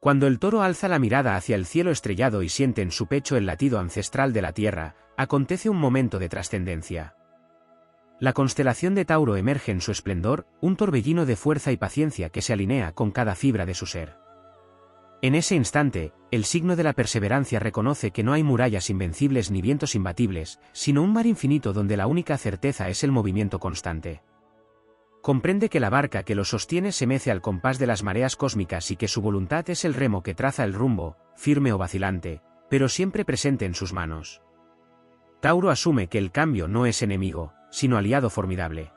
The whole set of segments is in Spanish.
Cuando el toro alza la mirada hacia el cielo estrellado y siente en su pecho el latido ancestral de la tierra, acontece un momento de trascendencia. La constelación de Tauro emerge en su esplendor, un torbellino de fuerza y paciencia que se alinea con cada fibra de su ser. En ese instante, el signo de la perseverancia reconoce que no hay murallas invencibles ni vientos imbatibles, sino un mar infinito donde la única certeza es el movimiento constante. Comprende que la barca que lo sostiene se mece al compás de las mareas cósmicas y que su voluntad es el remo que traza el rumbo, firme o vacilante, pero siempre presente en sus manos. Tauro asume que el cambio no es enemigo, sino aliado formidable.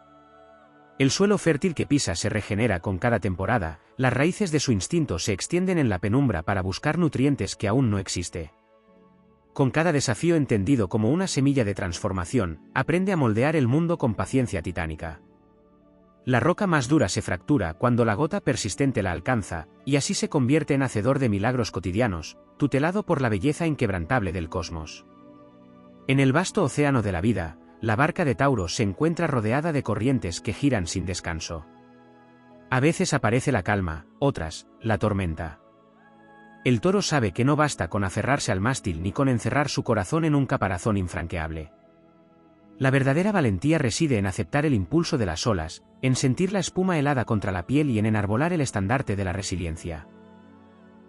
El suelo fértil que pisa se regenera con cada temporada, las raíces de su instinto se extienden en la penumbra para buscar nutrientes que aún no existe. Con cada desafío entendido como una semilla de transformación, aprende a moldear el mundo con paciencia titánica. La roca más dura se fractura cuando la gota persistente la alcanza, y así se convierte en hacedor de milagros cotidianos, tutelado por la belleza inquebrantable del cosmos. En el vasto océano de la vida, la barca de Tauro se encuentra rodeada de corrientes que giran sin descanso. A veces aparece la calma, otras, la tormenta. El toro sabe que no basta con aferrarse al mástil ni con encerrar su corazón en un caparazón infranqueable. La verdadera valentía reside en aceptar el impulso de las olas, en sentir la espuma helada contra la piel y en enarbolar el estandarte de la resiliencia.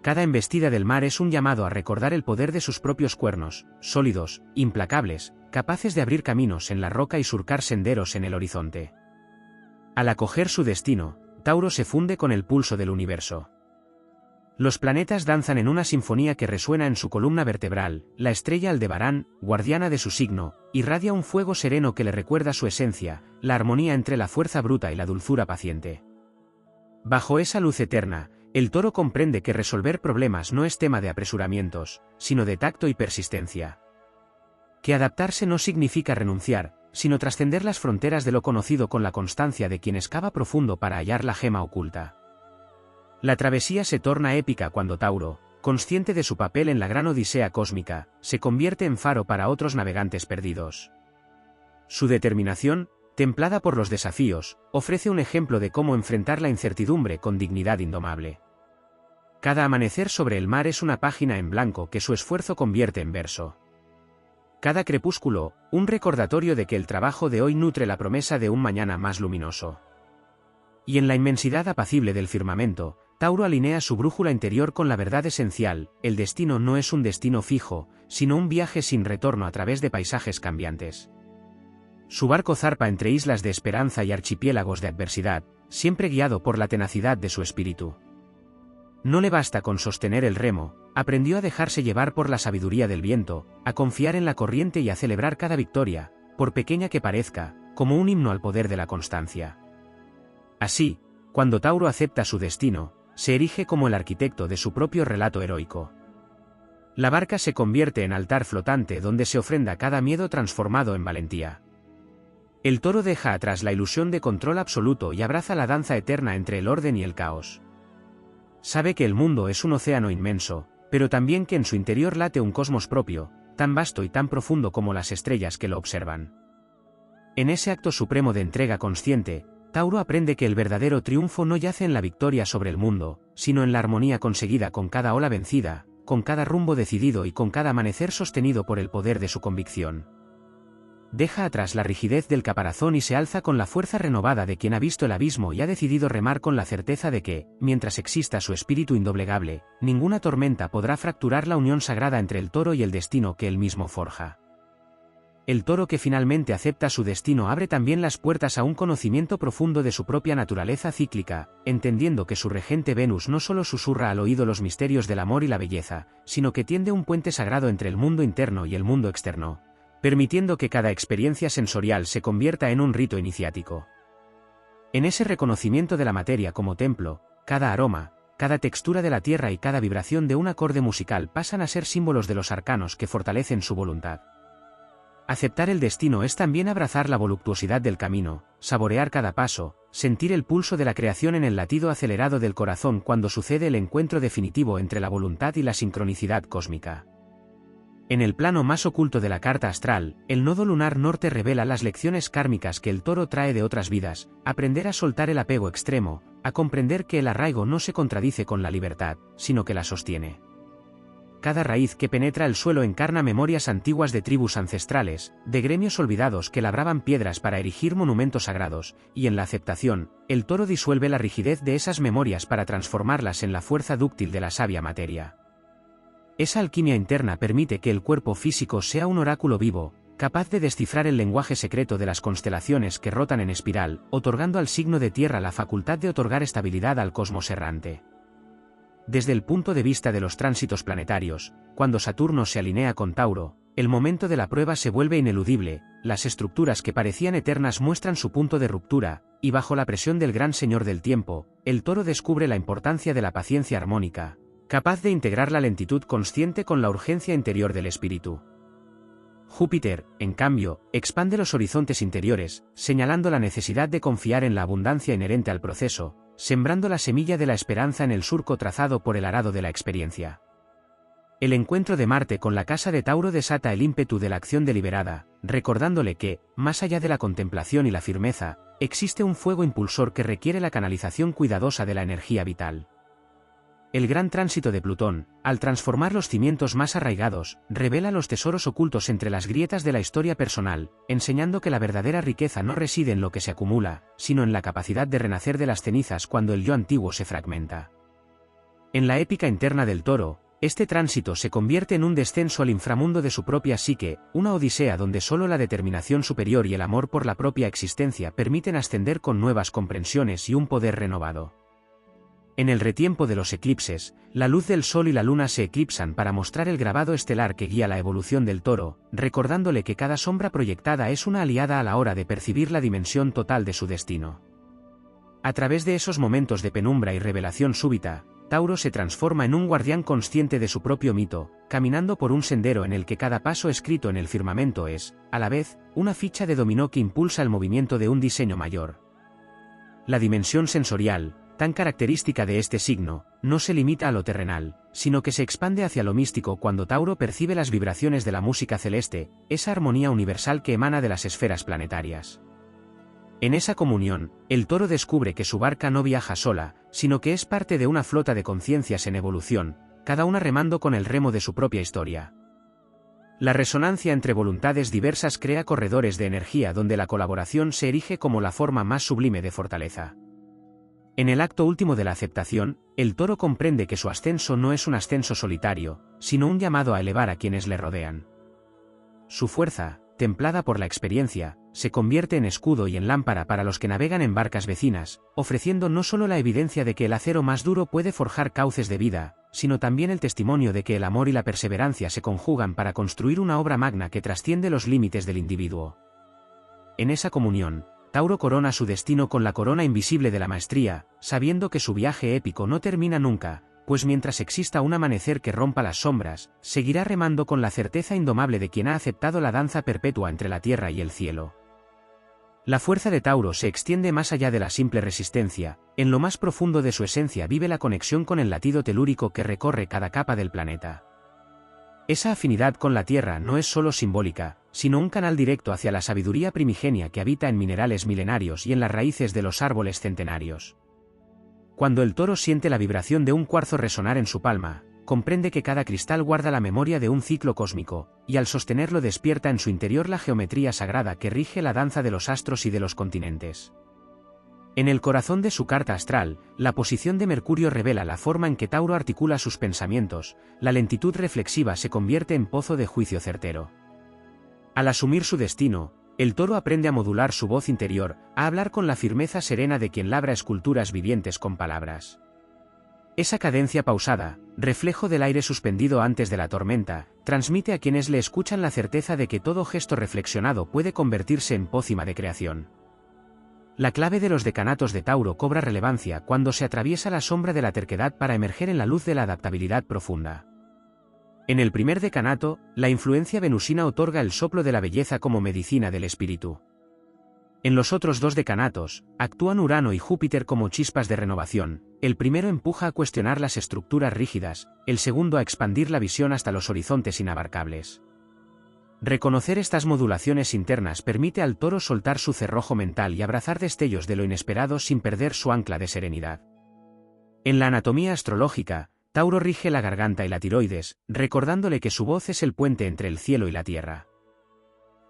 Cada embestida del mar es un llamado a recordar el poder de sus propios cuernos, sólidos, implacables, capaces de abrir caminos en la roca y surcar senderos en el horizonte. Al acoger su destino, Tauro se funde con el pulso del universo. Los planetas danzan en una sinfonía que resuena en su columna vertebral, la estrella Aldebarán, guardiana de su signo, irradia un fuego sereno que le recuerda su esencia, la armonía entre la fuerza bruta y la dulzura paciente. Bajo esa luz eterna, el toro comprende que resolver problemas no es tema de apresuramientos, sino de tacto y persistencia. Que adaptarse no significa renunciar, sino trascender las fronteras de lo conocido con la constancia de quien excava profundo para hallar la gema oculta. La travesía se torna épica cuando Tauro, consciente de su papel en la gran odisea cósmica, se convierte en faro para otros navegantes perdidos. Su determinación, templada por los desafíos, ofrece un ejemplo de cómo enfrentar la incertidumbre con dignidad indomable. Cada amanecer sobre el mar es una página en blanco que su esfuerzo convierte en verso. Cada crepúsculo, un recordatorio de que el trabajo de hoy nutre la promesa de un mañana más luminoso. Y en la inmensidad apacible del firmamento, Tauro alinea su brújula interior con la verdad esencial: el destino no es un destino fijo, sino un viaje sin retorno a través de paisajes cambiantes. Su barco zarpa entre islas de esperanza y archipiélagos de adversidad, siempre guiado por la tenacidad de su espíritu. No le basta con sostener el remo, aprendió a dejarse llevar por la sabiduría del viento, a confiar en la corriente y a celebrar cada victoria, por pequeña que parezca, como un himno al poder de la constancia. Así, cuando Tauro acepta su destino, se erige como el arquitecto de su propio relato heroico. La barca se convierte en altar flotante donde se ofrenda cada miedo transformado en valentía. El toro deja atrás la ilusión de control absoluto y abraza la danza eterna entre el orden y el caos. Sabe que el mundo es un océano inmenso, pero también que en su interior late un cosmos propio, tan vasto y tan profundo como las estrellas que lo observan. En ese acto supremo de entrega consciente, Tauro aprende que el verdadero triunfo no yace en la victoria sobre el mundo, sino en la armonía conseguida con cada ola vencida, con cada rumbo decidido y con cada amanecer sostenido por el poder de su convicción. Deja atrás la rigidez del caparazón y se alza con la fuerza renovada de quien ha visto el abismo y ha decidido remar con la certeza de que, mientras exista su espíritu indoblegable, ninguna tormenta podrá fracturar la unión sagrada entre el toro y el destino que él mismo forja. El toro que finalmente acepta su destino abre también las puertas a un conocimiento profundo de su propia naturaleza cíclica, entendiendo que su regente Venus no solo susurra al oído los misterios del amor y la belleza, sino que tiende un puente sagrado entre el mundo interno y el mundo externo, permitiendo que cada experiencia sensorial se convierta en un rito iniciático. En ese reconocimiento de la materia como templo, cada aroma, cada textura de la tierra y cada vibración de un acorde musical pasan a ser símbolos de los arcanos que fortalecen su voluntad. Aceptar el destino es también abrazar la voluptuosidad del camino, saborear cada paso, sentir el pulso de la creación en el latido acelerado del corazón cuando sucede el encuentro definitivo entre la voluntad y la sincronicidad cósmica. En el plano más oculto de la carta astral, el nodo lunar norte revela las lecciones kármicas que el Toro trae de otras vidas, aprender a soltar el apego extremo, a comprender que el arraigo no se contradice con la libertad, sino que la sostiene. Cada raíz que penetra el suelo encarna memorias antiguas de tribus ancestrales, de gremios olvidados que labraban piedras para erigir monumentos sagrados, y en la aceptación, el Toro disuelve la rigidez de esas memorias para transformarlas en la fuerza dúctil de la sabia materia. Esa alquimia interna permite que el cuerpo físico sea un oráculo vivo, capaz de descifrar el lenguaje secreto de las constelaciones que rotan en espiral, otorgando al signo de tierra la facultad de otorgar estabilidad al cosmos errante. Desde el punto de vista de los tránsitos planetarios, cuando Saturno se alinea con Tauro, el momento de la prueba se vuelve ineludible, las estructuras que parecían eternas muestran su punto de ruptura, y bajo la presión del gran señor del tiempo, el Toro descubre la importancia de la paciencia armónica, capaz de integrar la lentitud consciente con la urgencia interior del espíritu. Júpiter, en cambio, expande los horizontes interiores, señalando la necesidad de confiar en la abundancia inherente al proceso, sembrando la semilla de la esperanza en el surco trazado por el arado de la experiencia. El encuentro de Marte con la casa de Tauro desata el ímpetu de la acción deliberada, recordándole que, más allá de la contemplación y la firmeza, existe un fuego impulsor que requiere la canalización cuidadosa de la energía vital. El gran tránsito de Plutón, al transformar los cimientos más arraigados, revela los tesoros ocultos entre las grietas de la historia personal, enseñando que la verdadera riqueza no reside en lo que se acumula, sino en la capacidad de renacer de las cenizas cuando el yo antiguo se fragmenta. En la épica interna del Toro, este tránsito se convierte en un descenso al inframundo de su propia psique, una odisea donde solo la determinación superior y el amor por la propia existencia permiten ascender con nuevas comprensiones y un poder renovado. En el retiempo de los eclipses, la luz del Sol y la Luna se eclipsan para mostrar el grabado estelar que guía la evolución del Toro, recordándole que cada sombra proyectada es una aliada a la hora de percibir la dimensión total de su destino. A través de esos momentos de penumbra y revelación súbita, Tauro se transforma en un guardián consciente de su propio mito, caminando por un sendero en el que cada paso escrito en el firmamento es, a la vez, una ficha de dominó que impulsa el movimiento de un diseño mayor. La dimensión sensorial, tan característica de este signo, no se limita a lo terrenal, sino que se expande hacia lo místico cuando Tauro percibe las vibraciones de la música celeste, esa armonía universal que emana de las esferas planetarias. En esa comunión, el Toro descubre que su barca no viaja sola, sino que es parte de una flota de conciencias en evolución, cada una remando con el remo de su propia historia. La resonancia entre voluntades diversas crea corredores de energía donde la colaboración se erige como la forma más sublime de fortaleza. En el acto último de la aceptación, el Toro comprende que su ascenso no es un ascenso solitario, sino un llamado a elevar a quienes le rodean. Su fuerza, templada por la experiencia, se convierte en escudo y en lámpara para los que navegan en barcas vecinas, ofreciendo no solo la evidencia de que el acero más duro puede forjar cauces de vida, sino también el testimonio de que el amor y la perseverancia se conjugan para construir una obra magna que trasciende los límites del individuo. En esa comunión, Tauro corona su destino con la corona invisible de la maestría, sabiendo que su viaje épico no termina nunca, pues mientras exista un amanecer que rompa las sombras, seguirá remando con la certeza indomable de quien ha aceptado la danza perpetua entre la tierra y el cielo. La fuerza de Tauro se extiende más allá de la simple resistencia, en lo más profundo de su esencia vive la conexión con el latido telúrico que recorre cada capa del planeta. Esa afinidad con la Tierra no es solo simbólica, sino un canal directo hacia la sabiduría primigenia que habita en minerales milenarios y en las raíces de los árboles centenarios. Cuando el Toro siente la vibración de un cuarzo resonar en su palma, comprende que cada cristal guarda la memoria de un ciclo cósmico, y al sostenerlo despierta en su interior la geometría sagrada que rige la danza de los astros y de los continentes. En el corazón de su carta astral, la posición de Mercurio revela la forma en que Tauro articula sus pensamientos, la lentitud reflexiva se convierte en pozo de juicio certero. Al asumir su destino, el Toro aprende a modular su voz interior, a hablar con la firmeza serena de quien labra esculturas vivientes con palabras. Esa cadencia pausada, reflejo del aire suspendido antes de la tormenta, transmite a quienes le escuchan la certeza de que todo gesto reflexionado puede convertirse en pócima de creación. La clave de los decanatos de Tauro cobra relevancia cuando se atraviesa la sombra de la terquedad para emerger en la luz de la adaptabilidad profunda. En el primer decanato, la influencia venusina otorga el soplo de la belleza como medicina del espíritu. En los otros dos decanatos, actúan Urano y Júpiter como chispas de renovación, el primero empuja a cuestionar las estructuras rígidas, el segundo a expandir la visión hasta los horizontes inabarcables. Reconocer estas modulaciones internas permite al toro soltar su cerrojo mental y abrazar destellos de lo inesperado sin perder su ancla de serenidad. En la anatomía astrológica, Tauro rige la garganta y la tiroides, recordándole que su voz es el puente entre el cielo y la tierra.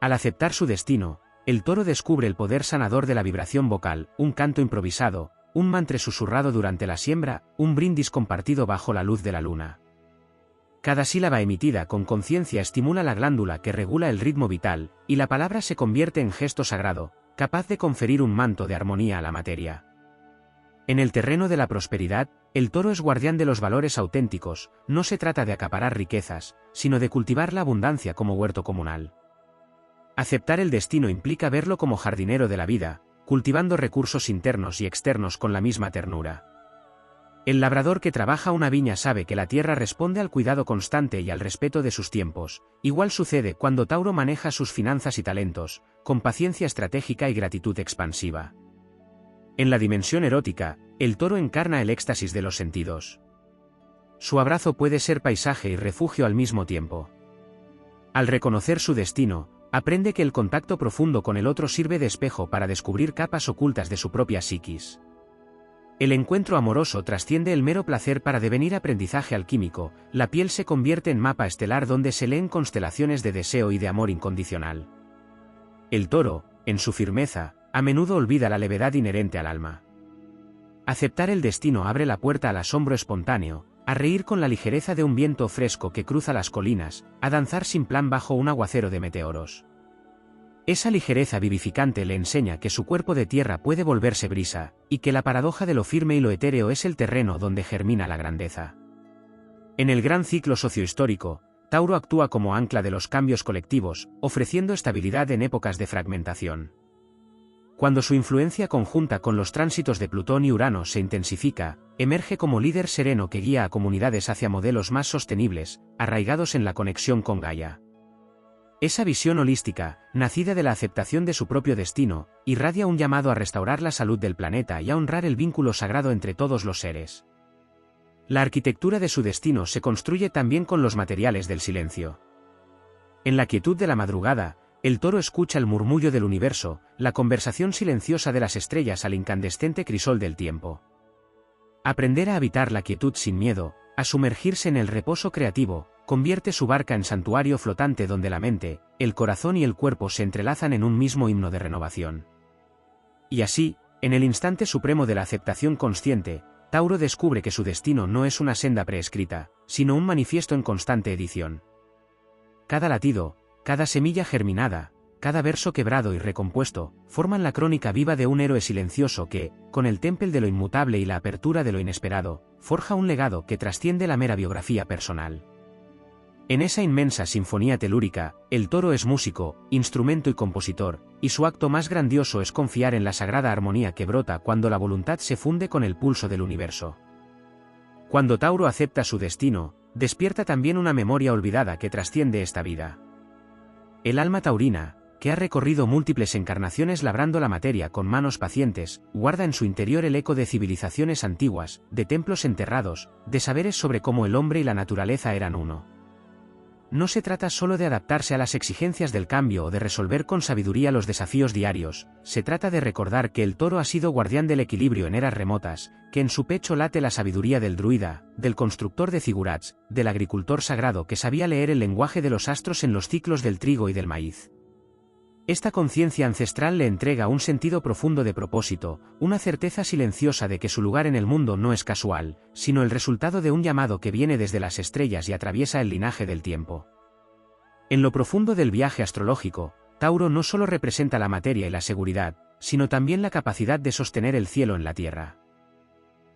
Al aceptar su destino, el toro descubre el poder sanador de la vibración vocal, un canto improvisado, un mantra susurrado durante la siembra, un brindis compartido bajo la luz de la luna. Cada sílaba emitida con conciencia estimula la glándula que regula el ritmo vital, y la palabra se convierte en gesto sagrado, capaz de conferir un manto de armonía a la materia. En el terreno de la prosperidad, el toro es guardián de los valores auténticos. No se trata de acaparar riquezas, sino de cultivar la abundancia como huerto comunal. Aceptar el destino implica verlo como jardinero de la vida, cultivando recursos internos y externos con la misma ternura. El labrador que trabaja una viña sabe que la tierra responde al cuidado constante y al respeto de sus tiempos. Igual sucede cuando Tauro maneja sus finanzas y talentos, con paciencia estratégica y gratitud expansiva. En la dimensión erótica, el toro encarna el éxtasis de los sentidos. Su abrazo puede ser paisaje y refugio al mismo tiempo. Al reconocer su destino, aprende que el contacto profundo con el otro sirve de espejo para descubrir capas ocultas de su propia psiquis. El encuentro amoroso trasciende el mero placer para devenir aprendizaje alquímico. La piel se convierte en mapa estelar donde se leen constelaciones de deseo y de amor incondicional. El toro, en su firmeza, a menudo olvida la levedad inherente al alma. Aceptar el destino abre la puerta al asombro espontáneo, a reír con la ligereza de un viento fresco que cruza las colinas, a danzar sin plan bajo un aguacero de meteoros. Esa ligereza vivificante le enseña que su cuerpo de tierra puede volverse brisa, y que la paradoja de lo firme y lo etéreo es el terreno donde germina la grandeza. En el gran ciclo sociohistórico, Tauro actúa como ancla de los cambios colectivos, ofreciendo estabilidad en épocas de fragmentación. Cuando su influencia conjunta con los tránsitos de Plutón y Urano se intensifica, emerge como líder sereno que guía a comunidades hacia modelos más sostenibles, arraigados en la conexión con Gaia. Esa visión holística, nacida de la aceptación de su propio destino, irradia un llamado a restaurar la salud del planeta y a honrar el vínculo sagrado entre todos los seres. La arquitectura de su destino se construye también con los materiales del silencio. En la quietud de la madrugada, el toro escucha el murmullo del universo, la conversación silenciosa de las estrellas al incandescente crisol del tiempo. Aprender a habitar la quietud sin miedo, a sumergirse en el reposo creativo, convierte su barca en santuario flotante donde la mente, el corazón y el cuerpo se entrelazan en un mismo himno de renovación. Y así, en el instante supremo de la aceptación consciente, Tauro descubre que su destino no es una senda preescrita, sino un manifiesto en constante edición. Cada latido, cada semilla germinada, cada verso quebrado y recompuesto, forman la crónica viva de un héroe silencioso que, con el temple de lo inmutable y la apertura de lo inesperado, forja un legado que trasciende la mera biografía personal. En esa inmensa sinfonía telúrica, el toro es músico, instrumento y compositor, y su acto más grandioso es confiar en la sagrada armonía que brota cuando la voluntad se funde con el pulso del universo. Cuando Tauro acepta su destino, despierta también una memoria olvidada que trasciende esta vida. El alma taurina, que ha recorrido múltiples encarnaciones labrando la materia con manos pacientes, guarda en su interior el eco de civilizaciones antiguas, de templos enterrados, de saberes sobre cómo el hombre y la naturaleza eran uno. No se trata solo de adaptarse a las exigencias del cambio o de resolver con sabiduría los desafíos diarios, se trata de recordar que el toro ha sido guardián del equilibrio en eras remotas, que en su pecho late la sabiduría del druida, del constructor de zigurats, del agricultor sagrado que sabía leer el lenguaje de los astros en los ciclos del trigo y del maíz. Esta conciencia ancestral le entrega un sentido profundo de propósito, una certeza silenciosa de que su lugar en el mundo no es casual, sino el resultado de un llamado que viene desde las estrellas y atraviesa el linaje del tiempo. En lo profundo del viaje astrológico, Tauro no solo representa la materia y la seguridad, sino también la capacidad de sostener el cielo en la tierra.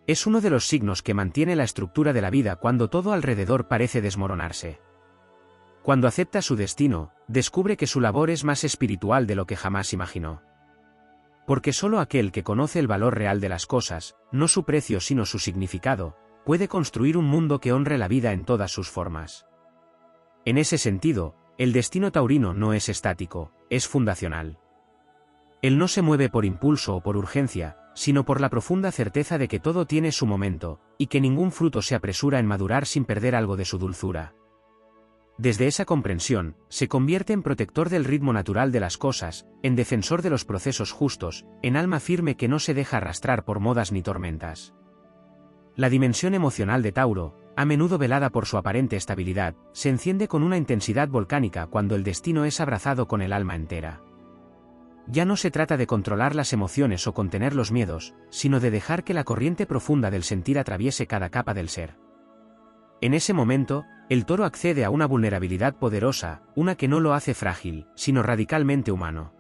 Es uno de los signos que mantiene la estructura de la vida cuando todo alrededor parece desmoronarse. Cuando acepta su destino, descubre que su labor es más espiritual de lo que jamás imaginó. Porque solo aquel que conoce el valor real de las cosas, no su precio sino su significado, puede construir un mundo que honre la vida en todas sus formas. En ese sentido, el destino taurino no es estático, es fundacional. Él no se mueve por impulso o por urgencia, sino por la profunda certeza de que todo tiene su momento, y que ningún fruto se apresura en madurar sin perder algo de su dulzura. Desde esa comprensión, se convierte en protector del ritmo natural de las cosas, en defensor de los procesos justos, en alma firme que no se deja arrastrar por modas ni tormentas. La dimensión emocional de Tauro, a menudo velada por su aparente estabilidad, se enciende con una intensidad volcánica cuando el destino es abrazado con el alma entera. Ya no se trata de controlar las emociones o contener los miedos, sino de dejar que la corriente profunda del sentir atraviese cada capa del ser. En ese momento, el Toro accede a una vulnerabilidad poderosa, una que no lo hace frágil, sino radicalmente humano.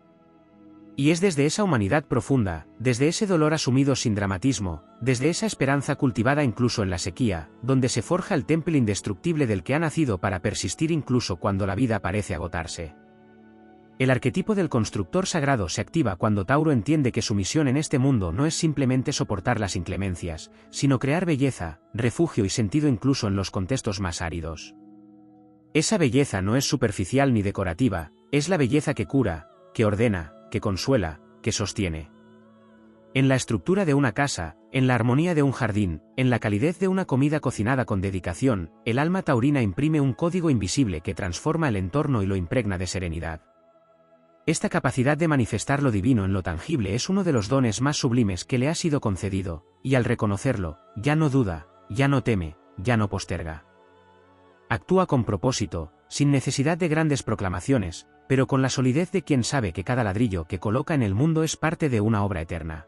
Y es desde esa humanidad profunda, desde ese dolor asumido sin dramatismo, desde esa esperanza cultivada incluso en la sequía, donde se forja el temple indestructible del que ha nacido para persistir incluso cuando la vida parece agotarse. El arquetipo del constructor sagrado se activa cuando Tauro entiende que su misión en este mundo no es simplemente soportar las inclemencias, sino crear belleza, refugio y sentido incluso en los contextos más áridos. Esa belleza no es superficial ni decorativa, es la belleza que cura, que ordena, que consuela, que sostiene. En la estructura de una casa, en la armonía de un jardín, en la calidez de una comida cocinada con dedicación, el alma taurina imprime un código invisible que transforma el entorno y lo impregna de serenidad. Esta capacidad de manifestar lo divino en lo tangible es uno de los dones más sublimes que le ha sido concedido, y al reconocerlo, ya no duda, ya no teme, ya no posterga. Actúa con propósito, sin necesidad de grandes proclamaciones, pero con la solidez de quien sabe que cada ladrillo que coloca en el mundo es parte de una obra eterna.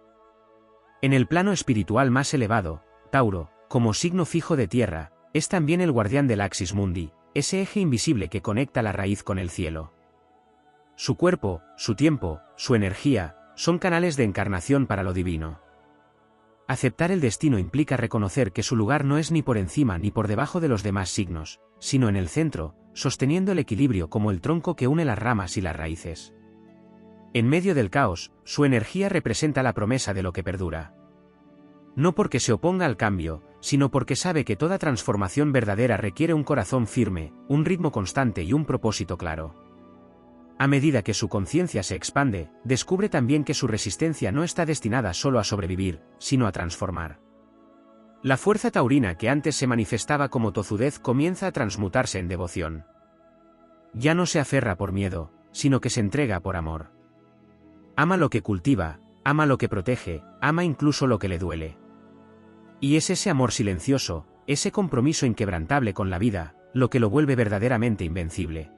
En el plano espiritual más elevado, Tauro, como signo fijo de tierra, es también el guardián del Axis Mundi, ese eje invisible que conecta la raíz con el cielo. Su cuerpo, su tiempo, su energía, son canales de encarnación para lo divino. Aceptar el destino implica reconocer que su lugar no es ni por encima ni por debajo de los demás signos, sino en el centro, sosteniendo el equilibrio como el tronco que une las ramas y las raíces. En medio del caos, su energía representa la promesa de lo que perdura. No porque se oponga al cambio, sino porque sabe que toda transformación verdadera requiere un corazón firme, un ritmo constante y un propósito claro. A medida que su conciencia se expande, descubre también que su resistencia no está destinada solo a sobrevivir, sino a transformar. La fuerza taurina que antes se manifestaba como tozudez comienza a transmutarse en devoción. Ya no se aferra por miedo, sino que se entrega por amor. Ama lo que cultiva, ama lo que protege, ama incluso lo que le duele. Y es ese amor silencioso, ese compromiso inquebrantable con la vida, lo que lo vuelve verdaderamente invencible.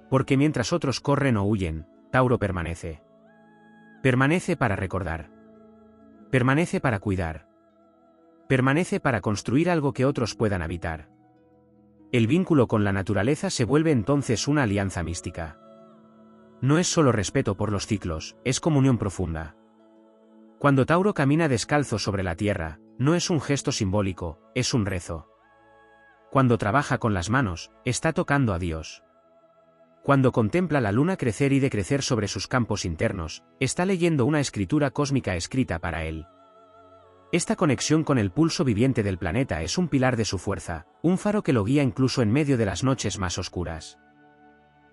Porque mientras otros corren o huyen, Tauro permanece. Permanece para recordar. Permanece para cuidar. Permanece para construir algo que otros puedan habitar. El vínculo con la naturaleza se vuelve entonces una alianza mística. No es solo respeto por los ciclos, es comunión profunda. Cuando Tauro camina descalzo sobre la tierra, no es un gesto simbólico, es un rezo. Cuando trabaja con las manos, está tocando a Dios. Cuando contempla la luna crecer y decrecer sobre sus campos internos, está leyendo una escritura cósmica escrita para él. Esta conexión con el pulso viviente del planeta es un pilar de su fuerza, un faro que lo guía incluso en medio de las noches más oscuras.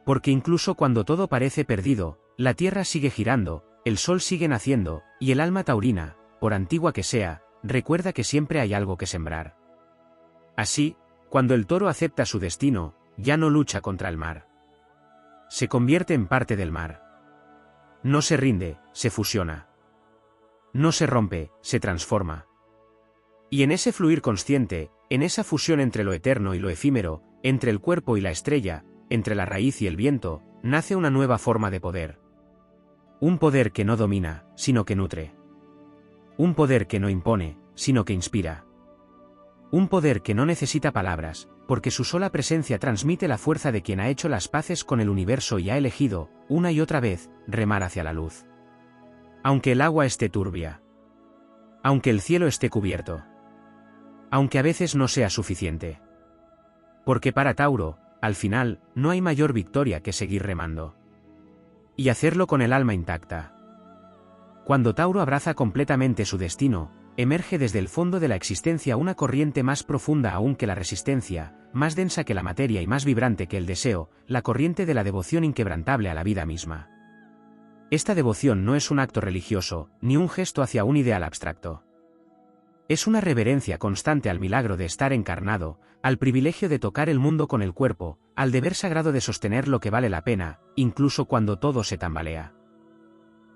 Porque incluso cuando todo parece perdido, la Tierra sigue girando, el Sol sigue naciendo, y el alma taurina, por antigua que sea, recuerda que siempre hay algo que sembrar. Así, cuando el Toro acepta su destino, ya no lucha contra el mar. Se convierte en parte del mar. No se rinde, se fusiona. No se rompe, se transforma. Y en ese fluir consciente, en esa fusión entre lo eterno y lo efímero, entre el cuerpo y la estrella, entre la raíz y el viento, nace una nueva forma de poder. Un poder que no domina, sino que nutre. Un poder que no impone, sino que inspira. Un poder que no necesita palabras, porque su sola presencia transmite la fuerza de quien ha hecho las paces con el universo y ha elegido, una y otra vez, remar hacia la luz. Aunque el agua esté turbia. Aunque el cielo esté cubierto. Aunque a veces no sea suficiente. Porque para Tauro, al final, no hay mayor victoria que seguir remando. Y hacerlo con el alma intacta. Cuando Tauro abraza completamente su destino, emerge desde el fondo de la existencia una corriente más profunda aún que la resistencia, más densa que la materia y más vibrante que el deseo, la corriente de la devoción inquebrantable a la vida misma. Esta devoción no es un acto religioso, ni un gesto hacia un ideal abstracto. Es una reverencia constante al milagro de estar encarnado, al privilegio de tocar el mundo con el cuerpo, al deber sagrado de sostener lo que vale la pena, incluso cuando todo se tambalea.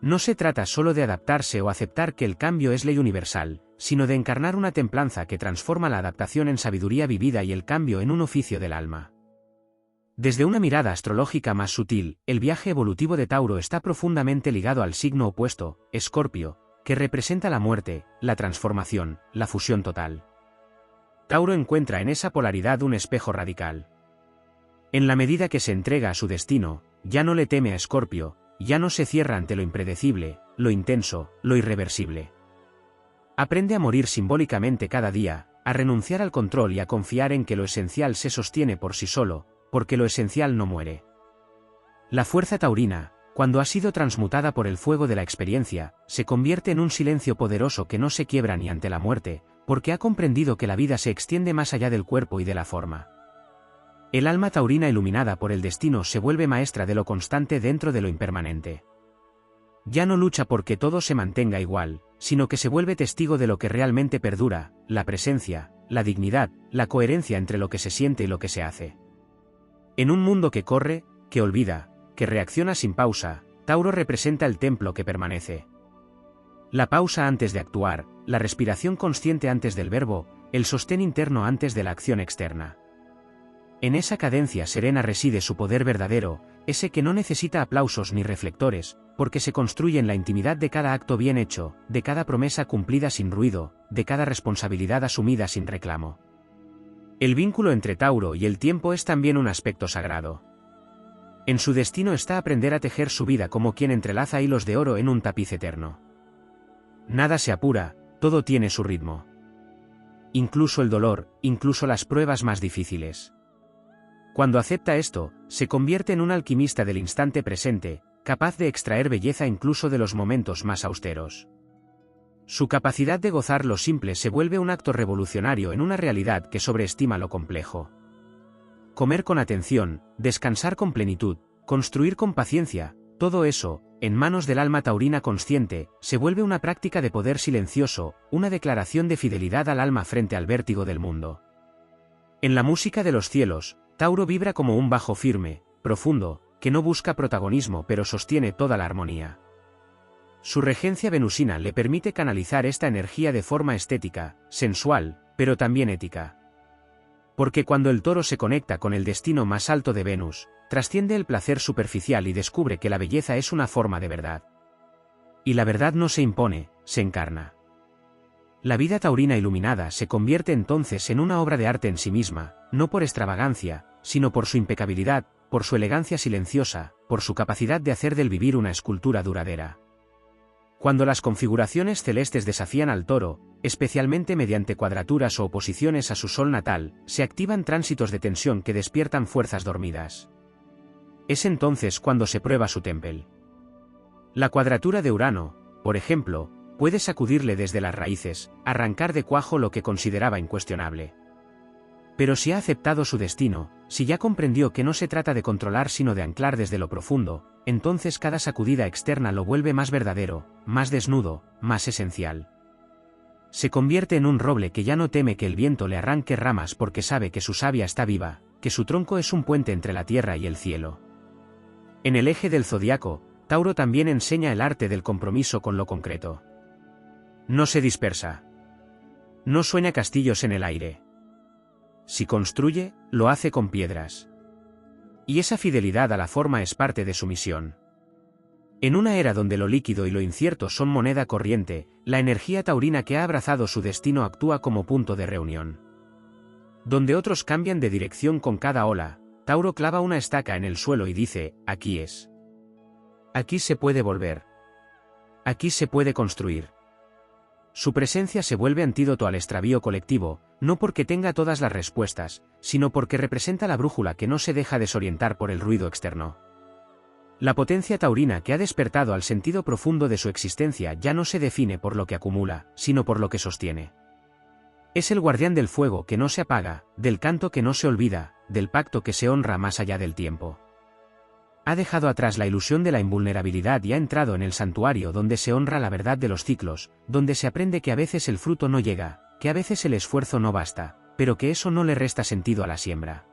No se trata solo de adaptarse o aceptar que el cambio es ley universal, sino de encarnar una templanza que transforma la adaptación en sabiduría vivida y el cambio en un oficio del alma. Desde una mirada astrológica más sutil, el viaje evolutivo de Tauro está profundamente ligado al signo opuesto, Escorpio, que representa la muerte, la transformación, la fusión total. Tauro encuentra en esa polaridad un espejo radical. En la medida que se entrega a su destino, ya no le teme a Escorpio, ya no se cierra ante lo impredecible, lo intenso, lo irreversible. Aprende a morir simbólicamente cada día, a renunciar al control y a confiar en que lo esencial se sostiene por sí solo, porque lo esencial no muere. La fuerza taurina, cuando ha sido transmutada por el fuego de la experiencia, se convierte en un silencio poderoso que no se quiebra ni ante la muerte, porque ha comprendido que la vida se extiende más allá del cuerpo y de la forma. El alma taurina iluminada por el destino se vuelve maestra de lo constante dentro de lo impermanente. Ya no lucha porque todo se mantenga igual, sino que se vuelve testigo de lo que realmente perdura, la presencia, la dignidad, la coherencia entre lo que se siente y lo que se hace. En un mundo que corre, que olvida, que reacciona sin pausa, Tauro representa el templo que permanece. La pausa antes de actuar, la respiración consciente antes del verbo, el sostén interno antes de la acción externa. En esa cadencia serena reside su poder verdadero, ese que no necesita aplausos ni reflectores, porque se construye en la intimidad de cada acto bien hecho, de cada promesa cumplida sin ruido, de cada responsabilidad asumida sin reclamo. El vínculo entre Tauro y el tiempo es también un aspecto sagrado. En su destino está aprender a tejer su vida como quien entrelaza hilos de oro en un tapiz eterno. Nada se apura, todo tiene su ritmo. Incluso el dolor, incluso las pruebas más difíciles. Cuando acepta esto, se convierte en un alquimista del instante presente, capaz de extraer belleza incluso de los momentos más austeros. Su capacidad de gozar lo simple se vuelve un acto revolucionario en una realidad que sobreestima lo complejo. Comer con atención, descansar con plenitud, construir con paciencia, todo eso, en manos del alma taurina consciente, se vuelve una práctica de poder silencioso, una declaración de fidelidad al alma frente al vértigo del mundo. En la música de los cielos, Tauro vibra como un bajo firme, profundo, que no busca protagonismo pero sostiene toda la armonía. Su regencia venusina le permite canalizar esta energía de forma estética, sensual, pero también ética. Porque cuando el toro se conecta con el destino más alto de Venus, trasciende el placer superficial y descubre que la belleza es una forma de verdad. Y la verdad no se impone, se encarna. La vida taurina iluminada se convierte entonces en una obra de arte en sí misma, no por extravagancia, sino por su impecabilidad, por su elegancia silenciosa, por su capacidad de hacer del vivir una escultura duradera. Cuando las configuraciones celestes desafían al toro, especialmente mediante cuadraturas o oposiciones a su sol natal, se activan tránsitos de tensión que despiertan fuerzas dormidas. Es entonces cuando se prueba su temple. La cuadratura de Urano, por ejemplo, puede sacudirle desde las raíces, arrancar de cuajo lo que consideraba incuestionable. Pero si ha aceptado su destino, si ya comprendió que no se trata de controlar sino de anclar desde lo profundo, entonces cada sacudida externa lo vuelve más verdadero, más desnudo, más esencial. Se convierte en un roble que ya no teme que el viento le arranque ramas porque sabe que su savia está viva, que su tronco es un puente entre la tierra y el cielo. En el eje del zodiaco, Tauro también enseña el arte del compromiso con lo concreto. No se dispersa. No sueña castillos en el aire. Si construye, lo hace con piedras. Y esa fidelidad a la forma es parte de su misión. En una era donde lo líquido y lo incierto son moneda corriente, la energía taurina que ha abrazado su destino actúa como punto de reunión. Donde otros cambian de dirección con cada ola, Tauro clava una estaca en el suelo y dice, aquí es. Aquí se puede volver. Aquí se puede construir. Su presencia se vuelve antídoto al extravío colectivo, no porque tenga todas las respuestas, sino porque representa la brújula que no se deja desorientar por el ruido externo. La potencia taurina que ha despertado al sentido profundo de su existencia ya no se define por lo que acumula, sino por lo que sostiene. Es el guardián del fuego que no se apaga, del canto que no se olvida, del pacto que se honra más allá del tiempo. ha dejado atrás la ilusión de la invulnerabilidad y ha entrado en el santuario donde se honra la verdad de los ciclos, donde se aprende que a veces el fruto no llega, que a veces el esfuerzo no basta, pero que eso no le resta sentido a la siembra.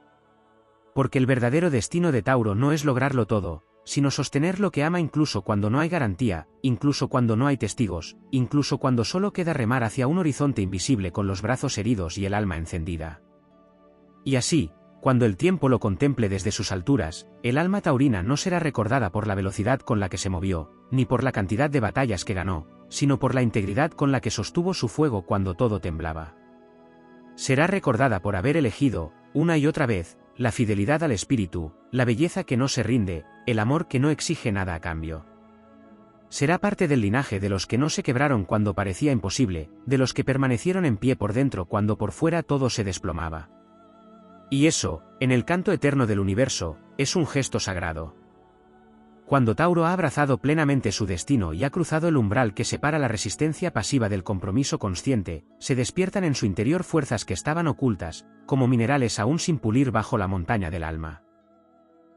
Porque el verdadero destino de Tauro no es lograrlo todo, sino sostener lo que ama incluso cuando no hay garantía, incluso cuando no hay testigos, incluso cuando solo queda remar hacia un horizonte invisible con los brazos heridos y el alma encendida. Y así, cuando el tiempo lo contemple desde sus alturas, el alma taurina no será recordada por la velocidad con la que se movió, ni por la cantidad de batallas que ganó, sino por la integridad con la que sostuvo su fuego cuando todo temblaba. Será recordada por haber elegido, una y otra vez, la fidelidad al espíritu, la belleza que no se rinde, el amor que no exige nada a cambio. Será parte del linaje de los que no se quebraron cuando parecía imposible, de los que permanecieron en pie por dentro cuando por fuera todo se desplomaba. Y eso, en el canto eterno del universo, es un gesto sagrado. Cuando Tauro ha abrazado plenamente su destino y ha cruzado el umbral que separa la resistencia pasiva del compromiso consciente, se despiertan en su interior fuerzas que estaban ocultas, como minerales aún sin pulir bajo la montaña del alma.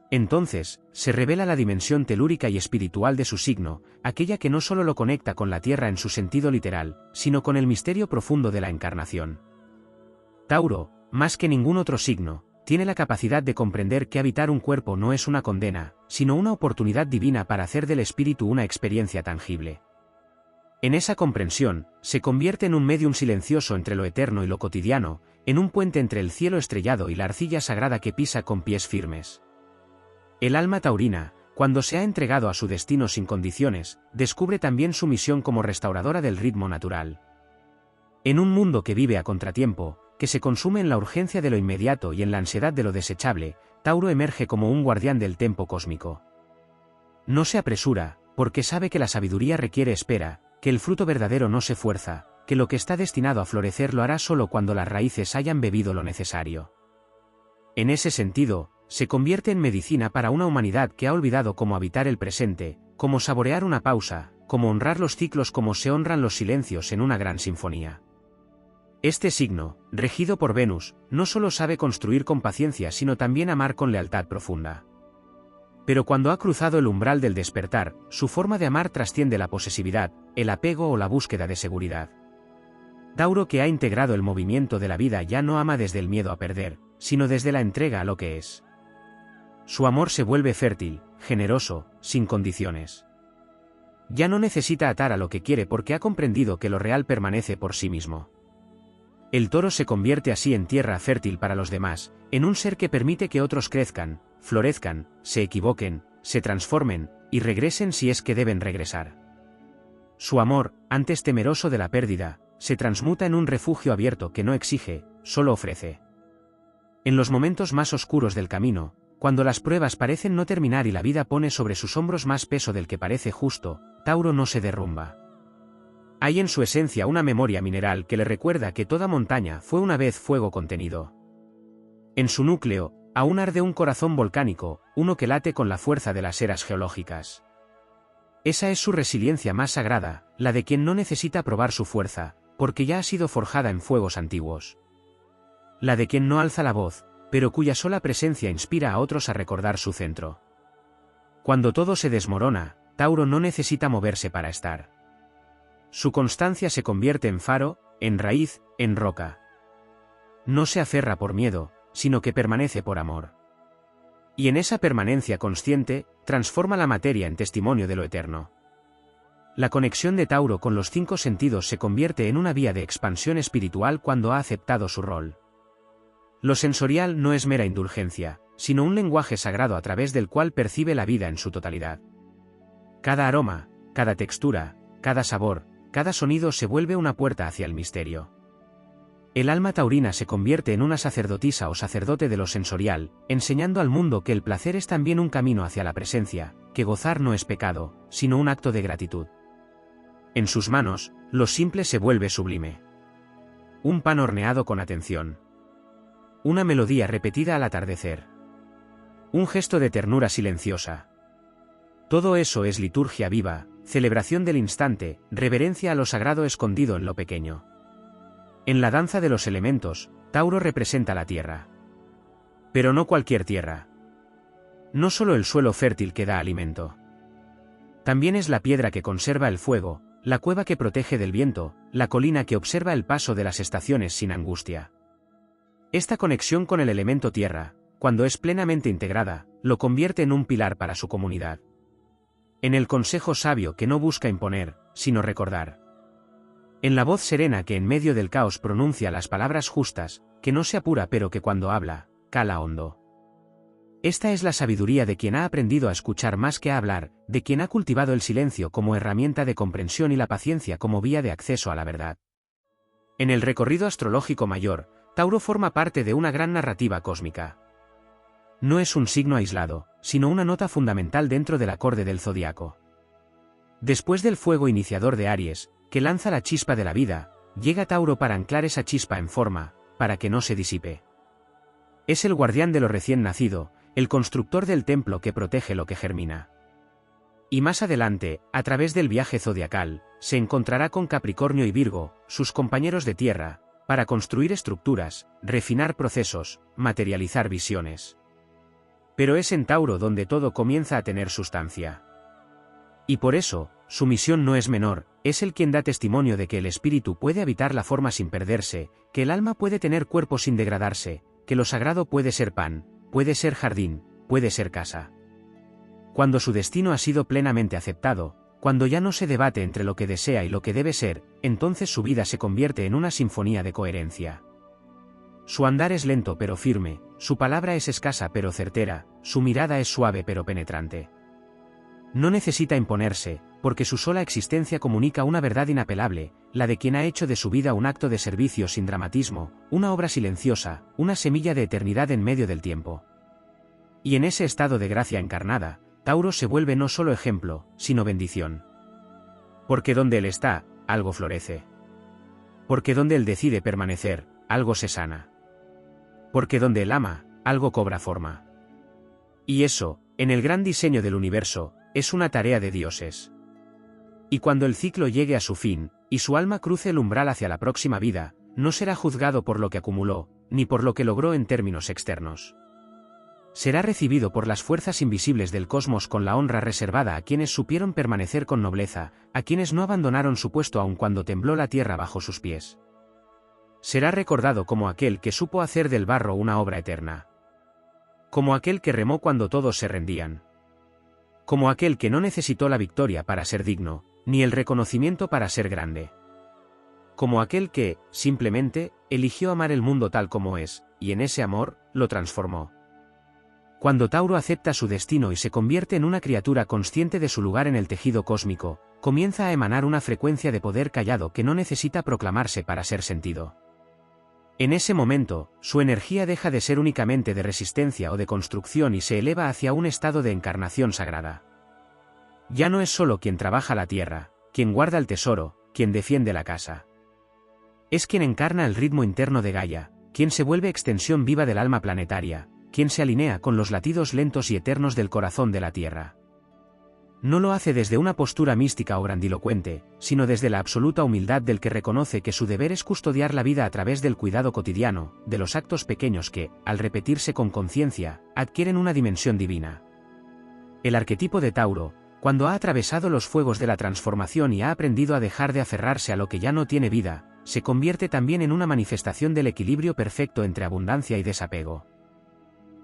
Entonces, se revela la dimensión telúrica y espiritual de su signo, aquella que no solo lo conecta con la tierra en su sentido literal, sino con el misterio profundo de la encarnación. Tauro, más que ningún otro signo, tiene la capacidad de comprender que habitar un cuerpo no es una condena, sino una oportunidad divina para hacer del espíritu una experiencia tangible. En esa comprensión, se convierte en un médium silencioso entre lo eterno y lo cotidiano, en un puente entre el cielo estrellado y la arcilla sagrada que pisa con pies firmes. El alma taurina, cuando se ha entregado a su destino sin condiciones, descubre también su misión como restauradora del ritmo natural. En un mundo que vive a contratiempo, que se consume en la urgencia de lo inmediato y en la ansiedad de lo desechable, Tauro emerge como un guardián del tempo cósmico. No se apresura, porque sabe que la sabiduría requiere espera, que el fruto verdadero no se fuerza, que lo que está destinado a florecer lo hará solo cuando las raíces hayan bebido lo necesario. En ese sentido, se convierte en medicina para una humanidad que ha olvidado cómo habitar el presente, cómo saborear una pausa, cómo honrar los ciclos como se honran los silencios en una gran sinfonía. Este signo, regido por Venus, no solo sabe construir con paciencia sino también amar con lealtad profunda. Pero cuando ha cruzado el umbral del despertar, su forma de amar trasciende la posesividad, el apego o la búsqueda de seguridad. Tauro, que ha integrado el movimiento de la vida, ya no ama desde el miedo a perder, sino desde la entrega a lo que es. Su amor se vuelve fértil, generoso, sin condiciones. Ya no necesita atar a lo que quiere porque ha comprendido que lo real permanece por sí mismo. El toro se convierte así en tierra fértil para los demás, en un ser que permite que otros crezcan, florezcan, se equivoquen, se transformen, y regresen si es que deben regresar. Su amor, antes temeroso de la pérdida, se transmuta en un refugio abierto que no exige, solo ofrece. En los momentos más oscuros del camino, cuando las pruebas parecen no terminar y la vida pone sobre sus hombros más peso del que parece justo, Tauro no se derrumba. Hay en su esencia una memoria mineral que le recuerda que toda montaña fue una vez fuego contenido. En su núcleo, aún arde un corazón volcánico, uno que late con la fuerza de las eras geológicas. Esa es su resiliencia más sagrada, la de quien no necesita probar su fuerza, porque ya ha sido forjada en fuegos antiguos. La de quien no alza la voz, pero cuya sola presencia inspira a otros a recordar su centro. Cuando todo se desmorona, Tauro no necesita moverse para estar. Su constancia se convierte en faro, en raíz, en roca. No se aferra por miedo, sino que permanece por amor. Y en esa permanencia consciente, transforma la materia en testimonio de lo eterno. La conexión de Tauro con los 5 sentidos se convierte en una vía de expansión espiritual cuando ha aceptado su rol. Lo sensorial no es mera indulgencia, sino un lenguaje sagrado a través del cual percibe la vida en su totalidad. Cada aroma, cada textura, cada sabor, cada sonido se vuelve una puerta hacia el misterio. El alma taurina se convierte en una sacerdotisa o sacerdote de lo sensorial, enseñando al mundo que el placer es también un camino hacia la presencia, que gozar no es pecado, sino un acto de gratitud. En sus manos, lo simple se vuelve sublime. Un pan horneado con atención. Una melodía repetida al atardecer. Un gesto de ternura silenciosa. Todo eso es liturgia viva, celebración del instante, reverencia a lo sagrado escondido en lo pequeño. En la danza de los elementos, Tauro representa la tierra. Pero no cualquier tierra. no solo el suelo fértil que da alimento. También es la piedra que conserva el fuego, la cueva que protege del viento, la colina que observa el paso de las estaciones sin angustia. Esta conexión con el elemento tierra, cuando es plenamente integrada, lo convierte en un pilar para su comunidad. En el consejo sabio que no busca imponer, sino recordar. En la voz serena que en medio del caos pronuncia las palabras justas, que no se apura pero que cuando habla, cala hondo. Esta es la sabiduría de quien ha aprendido a escuchar más que a hablar, de quien ha cultivado el silencio como herramienta de comprensión y la paciencia como vía de acceso a la verdad. En el recorrido astrológico mayor, Tauro forma parte de una gran narrativa cósmica. No es un signo aislado, sino una nota fundamental dentro del acorde del zodiaco. Después del fuego iniciador de Aries, que lanza la chispa de la vida, llega Tauro para anclar esa chispa en forma, para que no se disipe. Es el guardián de lo recién nacido, el constructor del templo que protege lo que germina. Y más adelante, a través del viaje zodiacal, se encontrará con Capricornio y Virgo, sus compañeros de tierra, para construir estructuras, refinar procesos, materializar visiones. Pero es en Tauro donde todo comienza a tener sustancia. Y por eso, su misión no es menor, es el quien da testimonio de que el espíritu puede habitar la forma sin perderse, que el alma puede tener cuerpo sin degradarse, que lo sagrado puede ser pan, puede ser jardín, puede ser casa. Cuando su destino ha sido plenamente aceptado, cuando ya no se debate entre lo que desea y lo que debe ser, entonces su vida se convierte en una sinfonía de coherencia. Su andar es lento pero firme, su palabra es escasa pero certera, su mirada es suave pero penetrante. No necesita imponerse, porque su sola existencia comunica una verdad inapelable, la de quien ha hecho de su vida un acto de servicio sin dramatismo, una obra silenciosa, una semilla de eternidad en medio del tiempo. Y en ese estado de gracia encarnada, Tauro se vuelve no solo ejemplo, sino bendición. Porque donde él está, algo florece. Porque donde él decide permanecer, algo se sana. Porque donde él ama, algo cobra forma. Y eso, en el gran diseño del universo, es una tarea de dioses. Y cuando el ciclo llegue a su fin, y su alma cruce el umbral hacia la próxima vida, no será juzgado por lo que acumuló, ni por lo que logró en términos externos. Será recibido por las fuerzas invisibles del cosmos con la honra reservada a quienes supieron permanecer con nobleza, a quienes no abandonaron su puesto aun cuando tembló la tierra bajo sus pies. Será recordado como aquel que supo hacer del barro una obra eterna. Como aquel que remó cuando todos se rendían. Como aquel que no necesitó la victoria para ser digno, ni el reconocimiento para ser grande. Como aquel que, simplemente, eligió amar el mundo tal como es, y en ese amor, lo transformó. Cuando Tauro acepta su destino y se convierte en una criatura consciente de su lugar en el tejido cósmico, comienza a emanar una frecuencia de poder callado que no necesita proclamarse para ser sentido. En ese momento, su energía deja de ser únicamente de resistencia o de construcción y se eleva hacia un estado de encarnación sagrada. Ya no es solo quien trabaja la tierra, quien guarda el tesoro, quien defiende la casa. Es quien encarna el ritmo interno de Gaia, quien se vuelve extensión viva del alma planetaria, quien se alinea con los latidos lentos y eternos del corazón de la tierra. No lo hace desde una postura mística o grandilocuente, sino desde la absoluta humildad del que reconoce que su deber es custodiar la vida a través del cuidado cotidiano, de los actos pequeños que, al repetirse con conciencia, adquieren una dimensión divina. El arquetipo de Tauro, cuando ha atravesado los fuegos de la transformación y ha aprendido a dejar de aferrarse a lo que ya no tiene vida, se convierte también en una manifestación del equilibrio perfecto entre abundancia y desapego.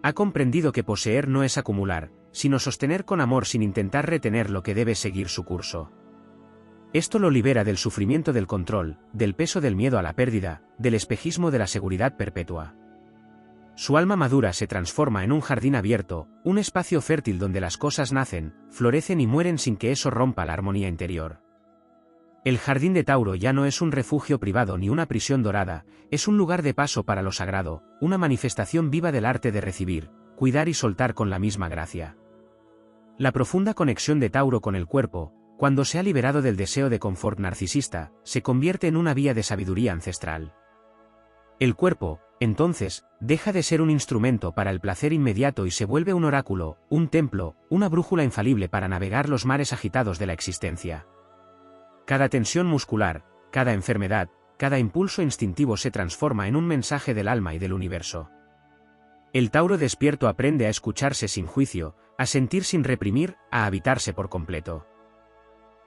Ha comprendido que poseer no es acumular, sino sostener con amor sin intentar retener lo que debe seguir su curso. Esto lo libera del sufrimiento del control, del peso del miedo a la pérdida, del espejismo de la seguridad perpetua. Su alma madura se transforma en un jardín abierto, un espacio fértil donde las cosas nacen, florecen y mueren sin que eso rompa la armonía interior. El jardín de Tauro ya no es un refugio privado ni una prisión dorada, es un lugar de paso para lo sagrado, una manifestación viva del arte de recibir, cuidar y soltar con la misma gracia. La profunda conexión de Tauro con el cuerpo, cuando se ha liberado del deseo de confort narcisista, se convierte en una vía de sabiduría ancestral. El cuerpo, entonces, deja de ser un instrumento para el placer inmediato y se vuelve un oráculo, un templo, una brújula infalible para navegar los mares agitados de la existencia. Cada tensión muscular, cada enfermedad, cada impulso instintivo se transforma en un mensaje del alma y del universo. El Tauro despierto aprende a escucharse sin juicio, a sentir sin reprimir, a habitarse por completo.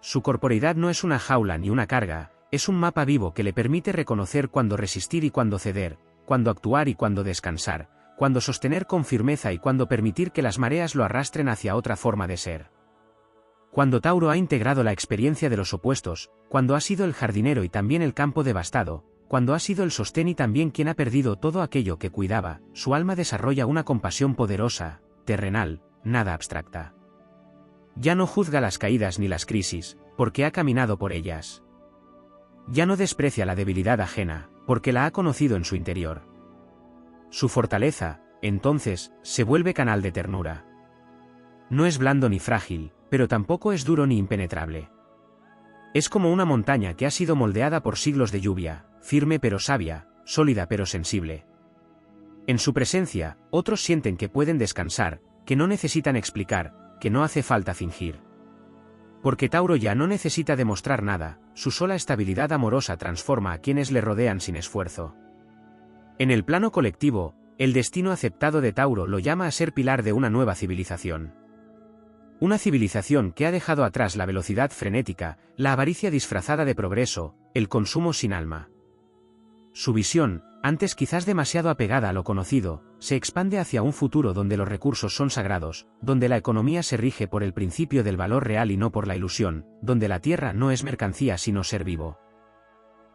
Su corporeidad no es una jaula ni una carga, es un mapa vivo que le permite reconocer cuándo resistir y cuándo ceder, cuándo actuar y cuándo descansar, cuándo sostener con firmeza y cuándo permitir que las mareas lo arrastren hacia otra forma de ser. Cuando Tauro ha integrado la experiencia de los opuestos, cuando ha sido el jardinero y también el campo devastado, cuando ha sido el sostén y también quien ha perdido todo aquello que cuidaba, su alma desarrolla una compasión poderosa, terrenal, nada abstracta. Ya no juzga las caídas ni las crisis, porque ha caminado por ellas. Ya no desprecia la debilidad ajena, porque la ha conocido en su interior. Su fortaleza, entonces, se vuelve canal de ternura. No es blando ni frágil, pero tampoco es duro ni impenetrable. Es como una montaña que ha sido moldeada por siglos de lluvia, firme pero sabia, sólida pero sensible. En su presencia, otros sienten que pueden descansar, que no necesitan explicar, que no hace falta fingir. Porque Tauro ya no necesita demostrar nada, su sola estabilidad amorosa transforma a quienes le rodean sin esfuerzo. En el plano colectivo, el destino aceptado de Tauro lo llama a ser pilar de una nueva civilización. Una civilización que ha dejado atrás la velocidad frenética, la avaricia disfrazada de progreso, el consumo sin alma. Su visión, antes quizás demasiado apegada a lo conocido, se expande hacia un futuro donde los recursos son sagrados, donde la economía se rige por el principio del valor real y no por la ilusión, donde la tierra no es mercancía sino ser vivo.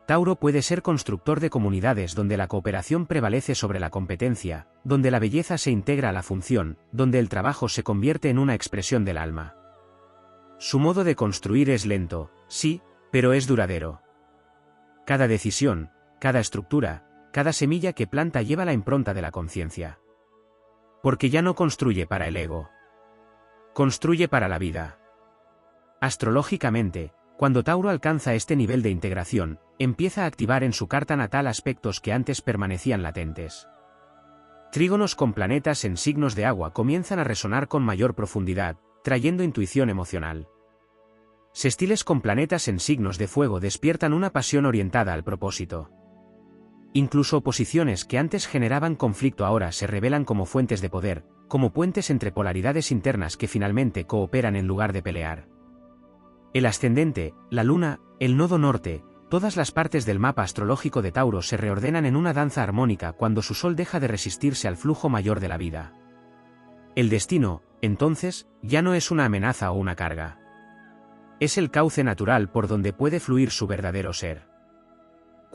Tauro puede ser constructor de comunidades donde la cooperación prevalece sobre la competencia, donde la belleza se integra a la función, donde el trabajo se convierte en una expresión del alma. Su modo de construir es lento, sí, pero es duradero. Cada decisión, cada estructura, cada semilla que planta lleva la impronta de la conciencia. Porque ya no construye para el ego. Construye para la vida. Astrológicamente, cuando Tauro alcanza este nivel de integración, empieza a activar en su carta natal aspectos que antes permanecían latentes. Trígonos con planetas en signos de agua comienzan a resonar con mayor profundidad, trayendo intuición emocional. Sextiles con planetas en signos de fuego despiertan una pasión orientada al propósito. Incluso oposiciones que antes generaban conflicto ahora se revelan como fuentes de poder, como puentes entre polaridades internas que finalmente cooperan en lugar de pelear. El ascendente, la luna, el nodo norte, todas las partes del mapa astrológico de Tauro se reordenan en una danza armónica cuando su sol deja de resistirse al flujo mayor de la vida. El destino, entonces, ya no es una amenaza o una carga. Es el cauce natural por donde puede fluir su verdadero ser.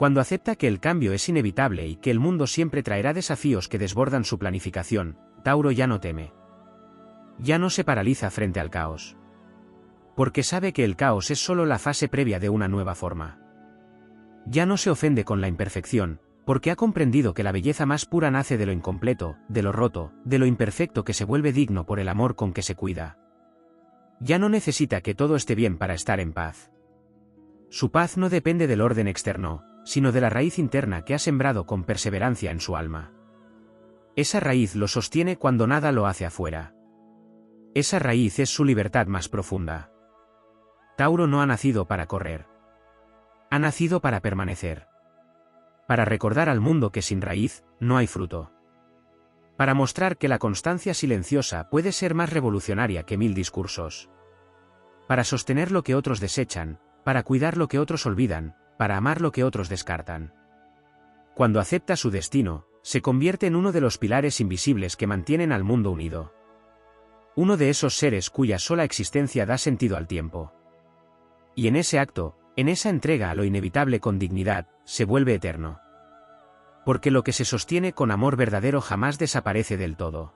Cuando acepta que el cambio es inevitable y que el mundo siempre traerá desafíos que desbordan su planificación, Tauro ya no teme. Ya no se paraliza frente al caos. Porque sabe que el caos es solo la fase previa de una nueva forma. Ya no se ofende con la imperfección, porque ha comprendido que la belleza más pura nace de lo incompleto, de lo roto, de lo imperfecto que se vuelve digno por el amor con que se cuida. Ya no necesita que todo esté bien para estar en paz. Su paz no depende del orden externo, sino de la raíz interna que ha sembrado con perseverancia en su alma. Esa raíz lo sostiene cuando nada lo hace afuera. Esa raíz es su libertad más profunda. Tauro no ha nacido para correr. Ha nacido para permanecer. Para recordar al mundo que sin raíz, no hay fruto. Para mostrar que la constancia silenciosa puede ser más revolucionaria que 1000 discursos. Para sostener lo que otros desechan, para cuidar lo que otros olvidan, para amar lo que otros descartan. Cuando acepta su destino, se convierte en uno de los pilares invisibles que mantienen al mundo unido. Uno de esos seres cuya sola existencia da sentido al tiempo. Y en ese acto, en esa entrega a lo inevitable con dignidad, se vuelve eterno. Porque lo que se sostiene con amor verdadero jamás desaparece del todo.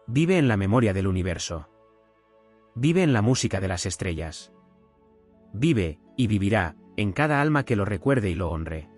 Vive en la memoria del universo. Vive en la música de las estrellas. Vive, y vivirá, en cada alma que lo recuerde y lo honre.